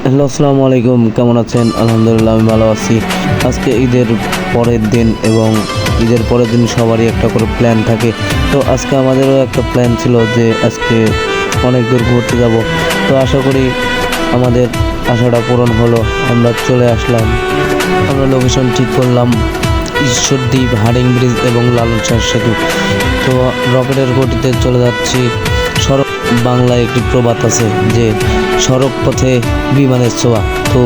Hello, আসসালামু আলাইকুম। কেমন আছেন? আলহামদুলিল্লাহ, আমি ভালো আছি। আজকে ঈদের পরের দিন এবং ঈদের পরের দিন সবারই একটা করে প্ল্যান থাকে। তো আজকে আমাদেরও একটা প্ল্যান ছিল যে আজকে অনেক দূর ঘুরতে যাব। তো আশা করি আমাদের আশাটা পূরণ হলো। আমরা চলে আসলাম, আমরা লোকেশন ঠিক করলাম ঈশ্বরদীপ, হার্ডিং ব্রিজ এবং লালন শাহ সেতু। তো রকেটের গতিতে চলে যাচ্ছি। সড়ক বাংলায় একটি প্রবাদ আছে যে সড়ক পথে বিমানের ছোঁয়া। তো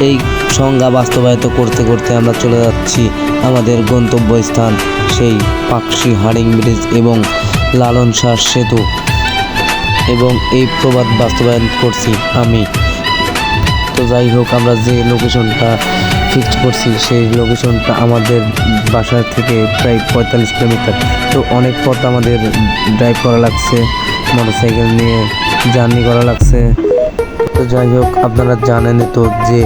এই সংজ্ঞা বাস্তবায়িত করতে করতে আমরা চলে যাচ্ছি আমাদের গন্তব্যস্থান, সেই পাকশি, হার্ডিং ব্রিজ এবং লালন শাহ সেতু। এবং এই প্রবাদ বাস্তবায়ন করছি আমি। তো যাই হোক, আমরা যে লোকেশনটা ফিক্সড করছি সেই লোকেশনটা আমাদের বাসা থেকে প্রায় 45 কিলোমিটার। তো অনেক পথ আমাদের ড্রাইভ করা লাগছে, মোটরসাইকেল নিয়ে জার্নি করা লাগছে। তো যাই হোক, আপনারা জানেনই তো যে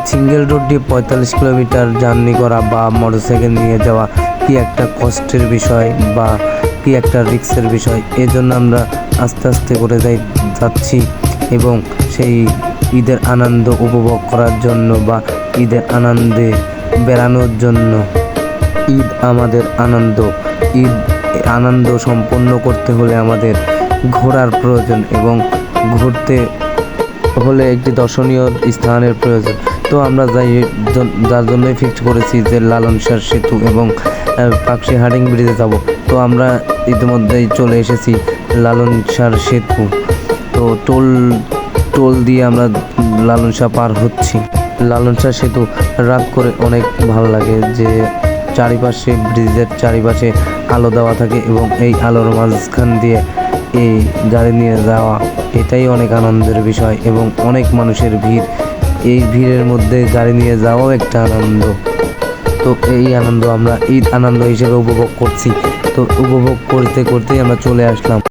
সিঙ্গেল রোড দিয়ে 45 কিলোমিটার জার্নি করা বা মোটরসাইকেল নিয়ে যাওয়া কি একটা কষ্টের বিষয় বা কি একটা রিস্কের বিষয়। এজন্য আমরা আস্তে আস্তে করে যাচ্ছি এবং সেই ঈদের আনন্দ উপভোগ করার জন্য বা ঈদের আনন্দে বেড়ানোর জন্য। ঈদ আমাদের আনন্দ। ঈদ আনন্দ সম্পন্ন করতে হলে আমাদের ঘোরার প্রয়োজন এবং ঘুরতে হলে একটি দর্শনীয় স্থানের প্রয়োজন। তো আমরা যার জন্যই ফিক্সড করেছি যে লালন শাহ সেতু এবং পাকশি, হার্ডিং ব্রিজে যাব। তো আমরা ইতিমধ্যেই চলে এসেছি লালন শাহ সেতু। তো টোল দিয়ে আমরা লালন শাহ পার হচ্ছি। লালন শাহ সেতু রাত করে অনেক ভালো লাগে যে চারিপাশে, ব্রিজের চারিপাশে আলো দেওয়া থাকে এবং এই আলোর মাঝখান দিয়ে এই গাড়ি নিয়ে যাওয়া, এটাই অনেক আনন্দের বিষয় এবং অনেক মানুষের ভিড়। এই ভিড়ের মধ্যে গাড়ি নিয়ে যাওয়াও একটা আনন্দ। তো এই আনন্দ আমরা ঈদ আনন্দ হিসেবে উপভোগ করছি। তো উপভোগ করতে করতেই আমরা চলে আসলাম